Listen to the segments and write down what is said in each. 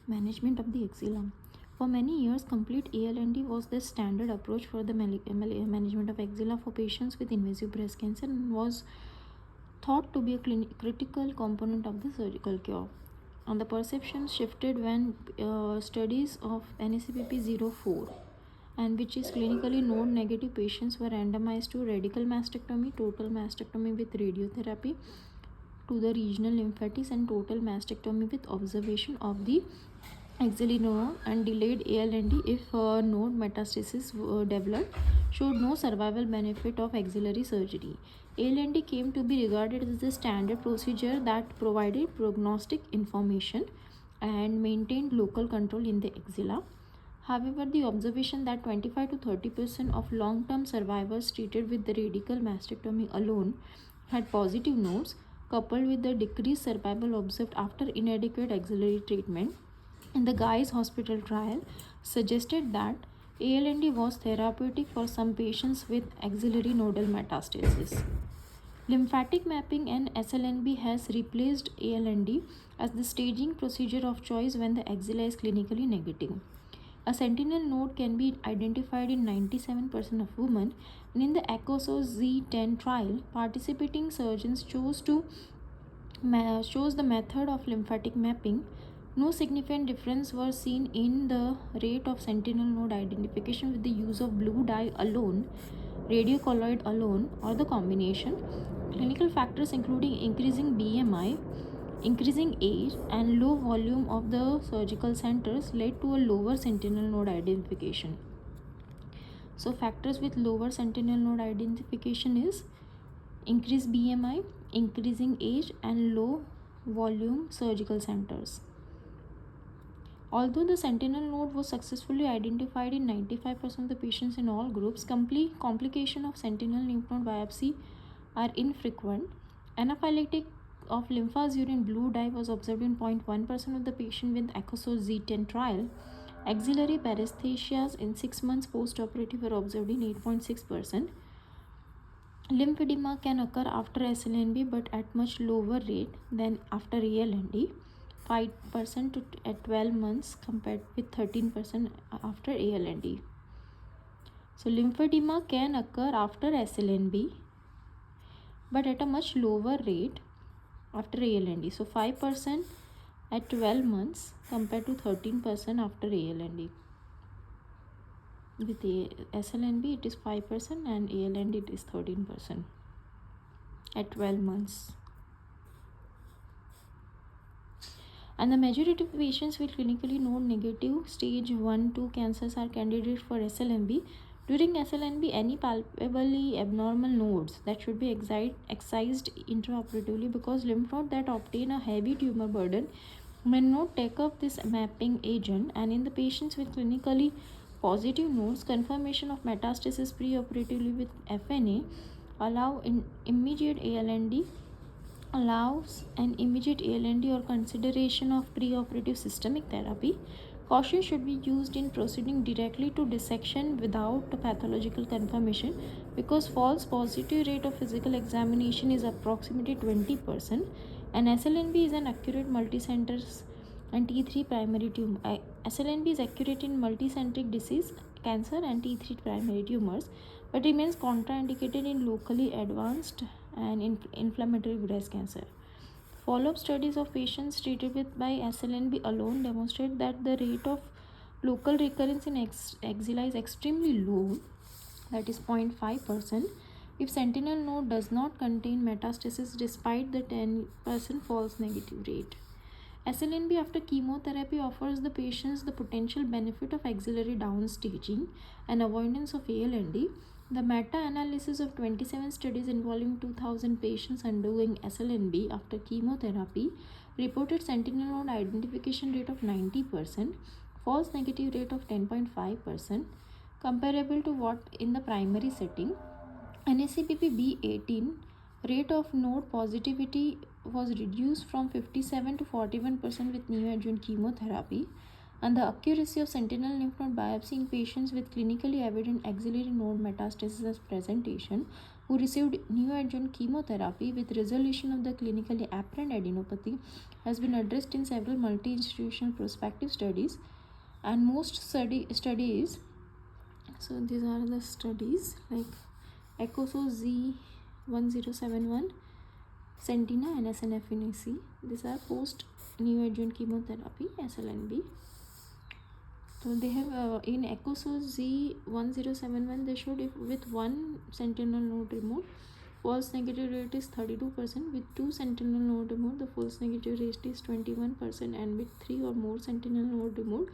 Management of the axilla. For many years, complete ALND was the standard approach for the management of axilla for patients with invasive breast cancer and was thought to be a critical component of the surgical cure. And the perception shifted when studies of NACPP 04 and which is clinically node negative patients were randomized to radical mastectomy, total mastectomy with radiotherapy, to the regional lymphatics and total mastectomy with observation of the axillary node and delayed ALND if node metastasis developed showed no survival benefit of axillary surgery. ALND came to be regarded as the standard procedure that provided prognostic information and maintained local control in the axilla. However, the observation that 25 to 30% of long-term survivors treated with the radical mastectomy alone had positive nodes, coupled with the decreased survival observed after inadequate axillary treatment in the Guy's Hospital trial, suggested that ALND was therapeutic for some patients with axillary nodal metastasis. Lymphatic mapping and SLNB has replaced ALND as the staging procedure of choice when the axilla is clinically negative. A sentinel node can be identified in 97% of women, and in the ACOSO Z10 trial, participating surgeons chose the method of lymphatic mapping. No significant difference was seen in the rate of sentinel node identification with the use of blue dye alone, radiocolloid alone, or the combination. Clinical factors including increasing BMI, increasing age, and low volume of the surgical centers led to a lower sentinel node identification. So factors with lower sentinel node identification is increased BMI, increasing age, and low volume surgical centers. Although the sentinel node was successfully identified in 95% of the patients in all groups, complication of sentinel lymph node biopsy are infrequent. Anaphylactic of lymphas urine blue dye was observed in 0.1% of the patient with ACOSO Z10 trial. Axillary paresthesias in 6 months post-operative were observed in 8.6%. Lymphedema can occur after SLNB but at much lower rate than after ALND, 5% at 12 months compared with 13% after ALND. So lymphedema can occur after SLNB but at a much lower rate after ALND. So 5% at 12 months compared to 13% after ALND. With SLNB it is 5% and ALND it is 13% at 12 months. And the majority of patients with clinically node negative stage 1-2 cancers are candidates for SLNB. During SLNB, any palpably abnormal nodes that should be excised intraoperatively because lymph nodes that obtain a heavy tumor burden may not take up this mapping agent, and in the patients with clinically positive nodes, confirmation of metastasis preoperatively with FNA allows an immediate ALND or consideration of preoperative systemic therapy. Caution should be used in proceeding directly to dissection without pathological confirmation because false positive rate of physical examination is approximately 20%, and SLNB is an accurate multicenter and T3 primary tumor. SLNB is accurate in multicentric disease, cancer, and T3 primary tumors, but remains contraindicated in locally advanced and inflammatory breast cancer. Follow-up studies of patients treated with by SLNB alone demonstrate that the rate of local recurrence in axilla is extremely low, that is 0.5%, if sentinel node does not contain metastasis despite the 10% false negative rate. SLNB after chemotherapy offers the patients the potential benefit of axillary downstaging and avoidance of ALND. The meta-analysis of 27 studies involving 2,000 patients undergoing SLNB after chemotherapy reported sentinel node identification rate of 90%, false negative rate of 10.5%, comparable to what in the primary setting. NACPP B18 rate of node positivity was reduced from 57 to 41% with neoadjuvant chemotherapy. And the accuracy of sentinel lymph node biopsy in patients with clinically evident axillary node metastasis presentation who received neoadjuvant chemotherapy with resolution of the clinically apparent adenopathy has been addressed in several multi-institutional prospective studies. And most studies, so these are the studies like ECOSO Z1071, Sentina, and SNFNAC. These are post neoadjuvant chemotherapy SLNB. So they have in ECOSO Z1071 they showed if with one sentinel node removed, false negative rate is 32%. With two sentinel node removed, the false negative rate is 21%, and with three or more sentinel node removed,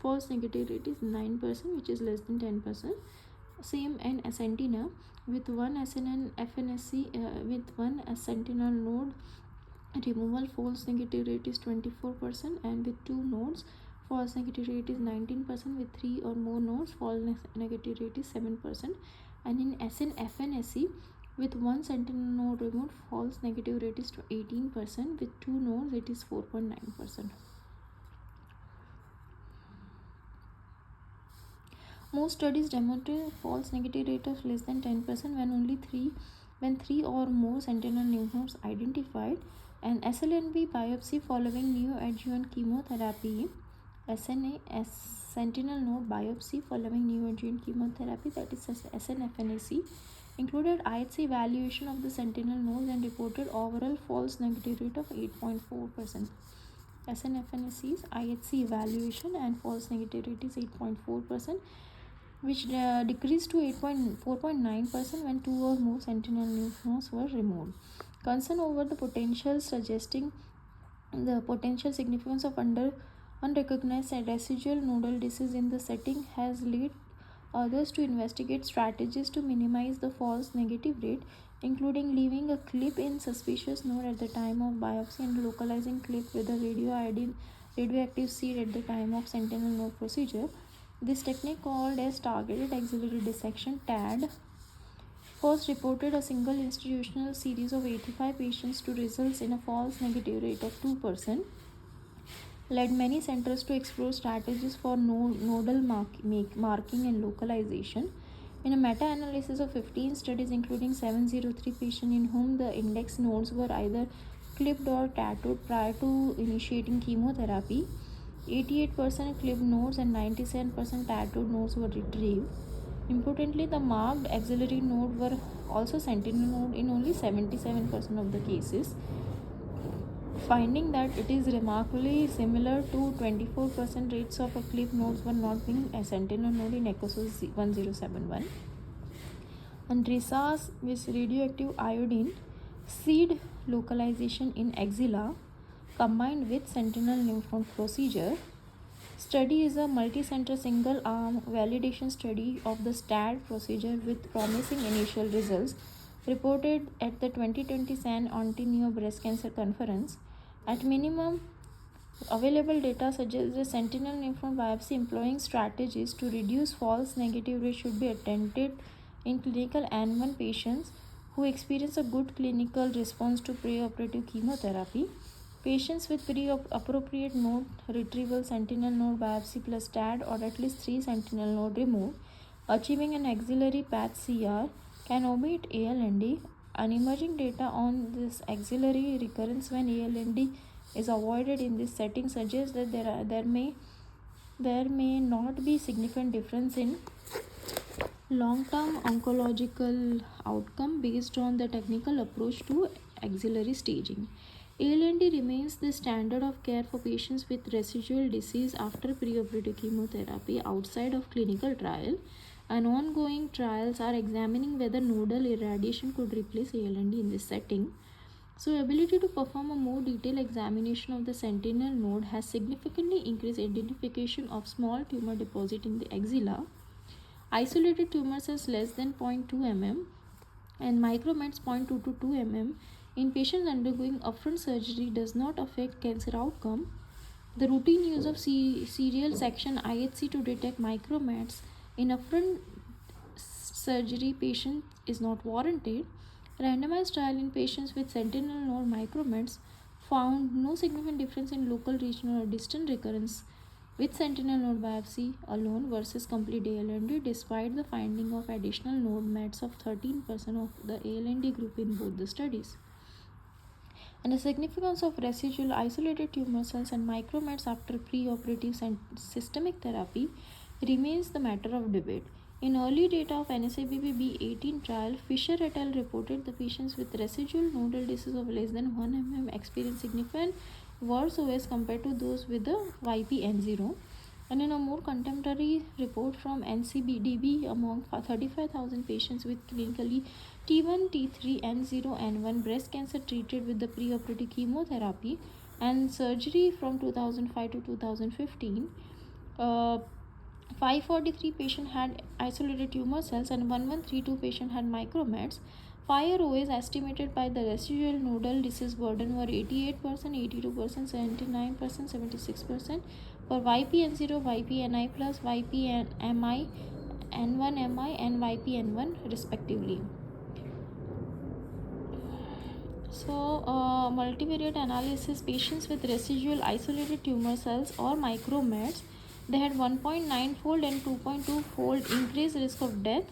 false negative rate is 9%, which is less than 10%. Same in Sentina, with one SNN FNSC with one sentinel node removal, false negative rate is 24%, and with two nodes, false negative rate is 19%. With three or more nodes, false negative rate is 7%. And in SNFNSC, with one sentinel node removed, false negative rate is 18%. With two nodes, it is 4.9%. Most studies demonstrate false negative rate of less than 10% when three or more sentinel lymph nodes identified. And SLNB biopsy following neoadjuvant chemotherapy, sentinel node biopsy following neoadjuvant chemotherapy, that is SNFNAC, included IHC evaluation of the sentinel nodes and reported overall false negative rate of 8.4%. SNFNAC's IHC evaluation and false negative rate is 8.4%, which decreased to 4.9% when two or more sentinel lymph nodes were removed. Concern over the potential suggesting the potential significance of unrecognized residual nodal disease in the setting has led others to investigate strategies to minimize the false negative rate, including leaving a clip in suspicious node at the time of biopsy and localizing clip with a radioactive seed at the time of sentinel node procedure. This technique, called as targeted axillary dissection (TAD), first reported a single institutional series of 85 patients to results in a false negative rate of 2%, led many centers to explore strategies for nodal marking and localization. In a meta-analysis of 15 studies including 703 patients in whom the index nodes were either clipped or tattooed prior to initiating chemotherapy, 88% clipped nodes and 97% tattooed nodes were retrieved. Importantly, the marked axillary node were also sentinel node in only 77% of the cases, finding that it is remarkably similar to 24% rates of clipped nodes were not being a sentinel node in ECOSO 1071. And DRISAS with radioactive iodine seed localization in axilla combined with sentinel lymph node procedure. Study is a multi-center single-arm validation study of the STAD procedure with promising initial results reported at the 2020 San Antonio Breast Cancer Conference. At minimum, available data suggests the sentinel lymph node biopsy employing strategies to reduce false negative rate should be attempted in clinical N1 patients who experience a good clinical response to preoperative chemotherapy. Patients with appropriate node retrieval, sentinel node biopsy plus TAD, or at least 3 sentinel node removed, achieving an axillary path CR, can omit ALND. Emerging data on this axillary recurrence when ALND is avoided in this setting suggests that there may not be significant difference in long-term oncological outcome based on the technical approach to axillary staging. ALND remains the standard of care for patients with residual disease after preoperative chemotherapy outside of clinical trial, and ongoing trials are examining whether nodal irradiation could replace ALND in this setting. So, ability to perform a more detailed examination of the sentinel node has significantly increased identification of small tumor deposit in the axilla. Isolated tumors as less than 0.2 mm and micromets 0.2 to 2 mm in patients undergoing upfront surgery does not affect cancer outcome. The routine use of serial section IHC to detect micromets in upfront surgery patient is not warranted. Randomized trial in patients with sentinel node micromets found no significant difference in local, regional, or distant recurrence with sentinel node biopsy alone versus complete ALND, despite the finding of additional node mets of 13% of the ALND group in both the studies. And the significance of residual isolated tumor cells and micromets after preoperative and systemic therapy remains the matter of debate. In early data of NSABP B18 trial, Fisher et al. Reported the patients with residual nodal disease of less than 1 mm experienced significant worse OS compared to those with the YPN0. And in a more contemporary report from NCBDB among 35,000 patients with clinically T1, T3, N0, N1 breast cancer treated with the preoperative chemotherapy and surgery from 2005 to 2015, 543 patients had isolated tumor cells and 1132 patients had micromets. 5-year OS estimated by the residual nodal disease burden were 88%, 82%, 79%, 76% for YPN0, YPNI plus, YPNMI, N1MI and YPN1 respectively. So, multivariate analysis, patients with residual isolated tumor cells or micromets, they had 1.9-fold and 2.2-fold increased risk of death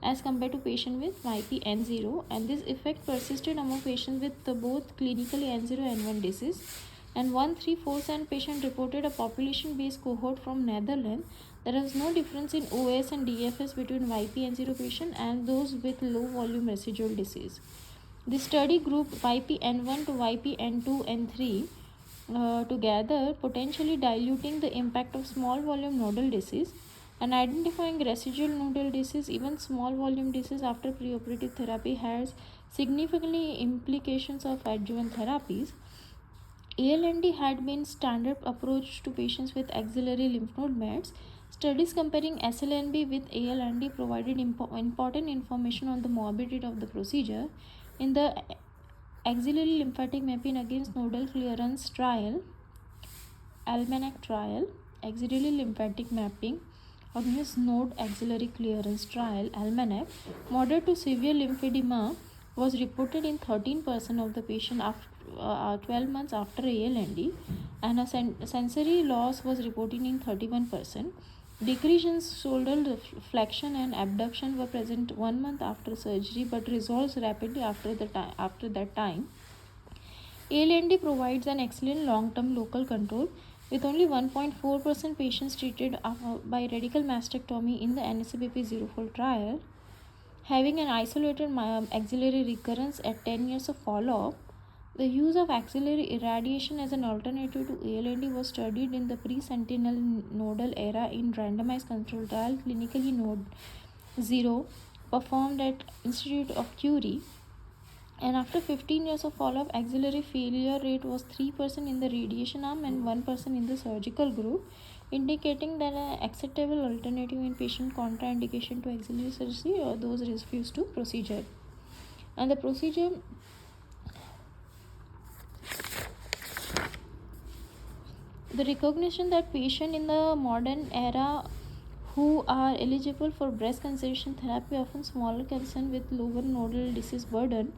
as compared to patient with YPN0, and this effect persisted among patients with both clinically N0 and N1 disease. And 1,347 patient reported a population-based cohort from Netherlands. There was no difference in OS and DFS between YPN0 patient and those with low volume residual disease. The study grouped YPN1 to YPN2 and 3 together, potentially diluting the impact of small volume nodal disease and identifying residual nodal disease. Even small volume disease after preoperative therapy has significantly implications of adjuvant therapies. ALND had been standard approach to patients with axillary lymph node mets. Studies comparing SLNB with ALND provided important information on the morbidity of the procedure. In the axillary lymphatic mapping against nodal clearance trial, Almanac trial, axillary lymphatic mapping against node axillary clearance trial, Almanac, moderate to severe lymphedema was reported in 13% of the patient after 12 months after ALND, and a sensory loss was reported in 31%. Decrease in shoulder flexion and abduction were present 1 month after surgery but resolves rapidly after that time. ALND provides an excellent long-term local control with only 1.4% patients treated by radical mastectomy in the NSABP04 trial, having an isolated axillary recurrence at 10 years of follow-up. The use of axillary irradiation as an alternative to ALND was studied in the pre-sentinel nodal era in randomized controlled trial clinically node 0 performed at Institute of Curie. And after 15 years of follow-up, axillary failure rate was 3% in the radiation arm and 1% in the surgical group, indicating that an acceptable alternative in patient contraindication to axillary surgery or those refused to procedure. And the procedure the recognition that patients in the modern era who are eligible for breast conservation therapy often smaller concern with lower nodal disease burden,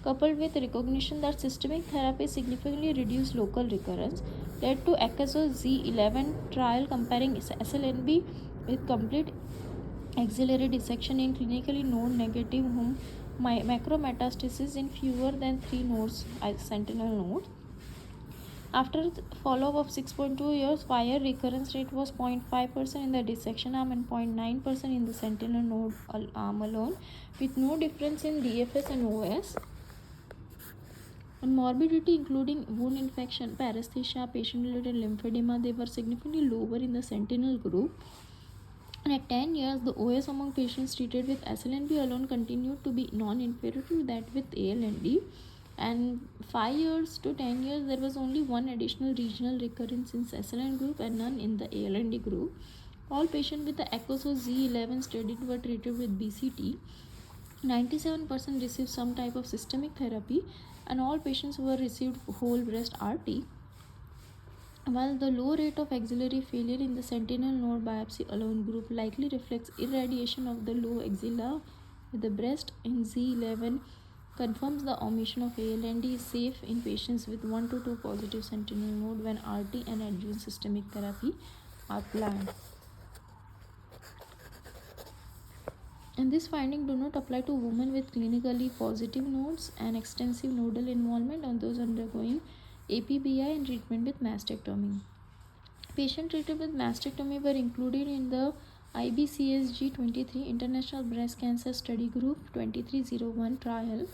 coupled with recognition that systemic therapy significantly reduced local recurrence, led to ACASO Z11 trial comparing SLNB with complete axillary dissection in clinically node negative whom macrometastasis in fewer than 3 nodes, sentinel nodes. After follow-up of 6.2 years, 5-year recurrence rate was 0.5% in the dissection arm and 0.9% in the sentinel node arm alone, with no difference in DFS and OS. And morbidity including wound infection, paresthesia, patient-related lymphedema, they were significantly lower in the sentinel group. And at 10 years, the OS among patients treated with SLNB alone continued to be non-inferior to that with ALND. And 5 years to 10 years, there was only one additional regional recurrence in SLN group and none in the ALND group. All patients with the ACOSO Z11 studied were treated with BCT. 97% received some type of systemic therapy, and all patients were received whole breast RT. While the low rate of axillary failure in the sentinel node biopsy alone group likely reflects irradiation of the low axilla with the breast in Z11, confirms the omission of ALND is safe in patients with 1 to 2 positive sentinel node when RT and adjuvant systemic therapy are planned. And this finding do not apply to women with clinically positive nodes and extensive nodal involvement and those undergoing APBI and treatment with mastectomy. Patients treated with mastectomy were included in the IBCSG 23 International Breast Cancer Study Group 2301 trial.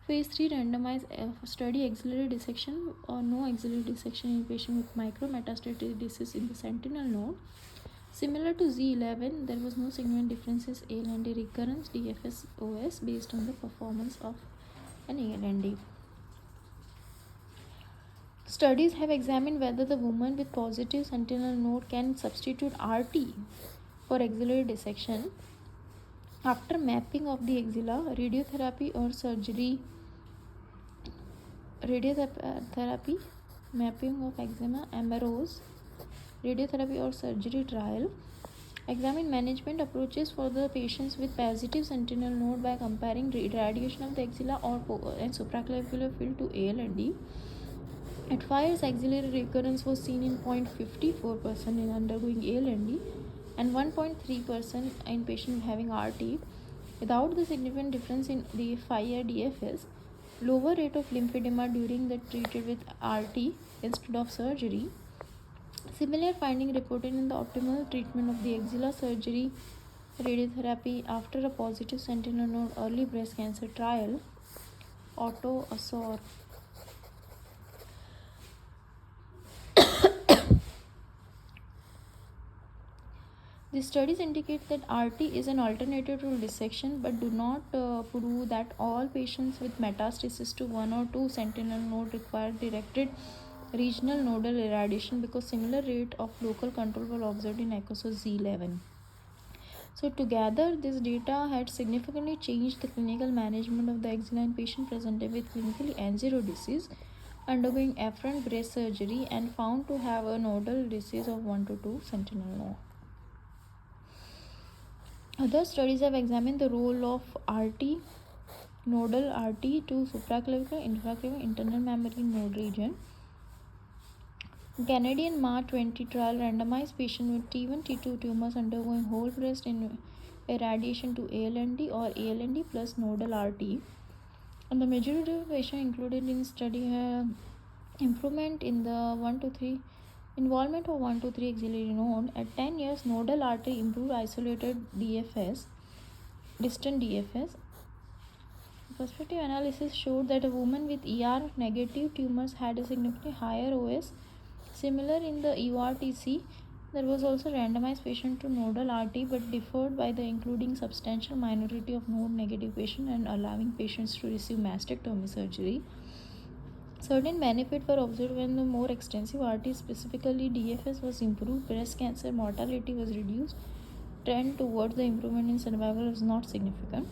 Phase 3 randomized study axillary dissection or no axillary dissection in patients with micrometastatic disease in the sentinel node. Similar to Z11, there was no significant differences ALND recurrence, DFS, OS based on the performance of an ALND. Studies have examined whether the woman with positive sentinel node can substitute RT for axillary dissection. After mapping of the axilla, radiotherapy or surgery, radiotherapy, mapping of eczema, MROs, radiotherapy or surgery trial, examine management approaches for the patients with positive sentinel node by comparing irradiation of the axilla and supraclavicular field to ALND. At 5 years, axillary recurrence was seen in 0.54% in undergoing ALND and 1.3% in patients having RT. Without the significant difference in the 5-year DFS, lower rate of lymphedema during the treated with RT instead of surgery. Similar finding reported in the optimal treatment of the axilla surgery radiotherapy after a positive sentinel node early breast cancer trial. Otto Assor. The studies indicate that RT is an alternative to dissection but do not prove that all patients with metastasis to 1 or 2 sentinel node require directed regional nodal irradiation because similar rate of local control were observed in ECOSOS Z11. So together, this data had significantly changed the clinical management of the axilla in patient presented with clinically N0 disease undergoing afferent breast surgery and found to have a nodal disease of 1 to 2 sentinel node. Other studies have examined the role of RT, nodal RT to supraclavicular, infraclavicular, internal mammary node region. Canadian MA20 trial randomized patients with T1, T2 tumors undergoing whole breast irradiation to ALND or ALND plus nodal RT. And the majority of patients included in study have improvement in the 1 to 3 involvement of 1 to 3 axillary node. At 10 years, nodal artery improved isolated DFS, distant DFS. Prospective analysis showed that a woman with ER negative tumors had a significantly higher OS. Similar in the EORTC, there was also randomized patient to nodal RT but differed by the including substantial minority of node negative patients and allowing patients to receive mastectomy surgery. Certain benefit were observed when the more extensive RT, specifically DFS, was improved. Breast cancer mortality was reduced. Trend towards the improvement in survival was not significant.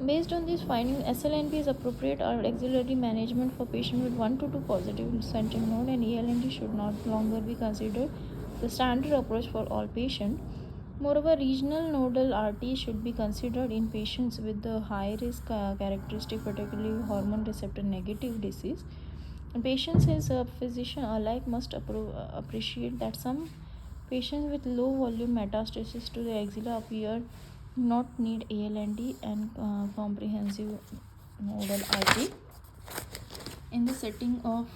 Based on these findings, SLNP is appropriate axillary management for patients with 1 to 2 positive sentinel node, and ALND should not longer be considered the standard approach for all patients. Moreover, regional nodal RT should be considered in patients with the high risk characteristic, particularly hormone receptor negative disease. And patients and physician alike must appreciate that some patients with low volume metastasis to the axilla appear not need ALND and comprehensive nodal RT in the setting of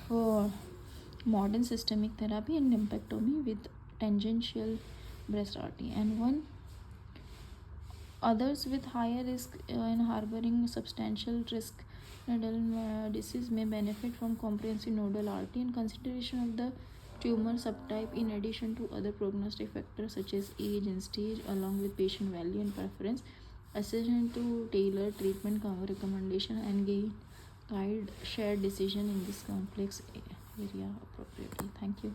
modern systemic therapy and lumpectomy with tangential breast RT, and others with higher risk in harboring substantial risk nodal disease may benefit from comprehensive nodal RT and consideration of the tumor subtype in addition to other prognostic factors such as age and stage along with patient value and preference, assessment to tailor treatment cover recommendation and guide shared decision in this complex area appropriately. Thank you.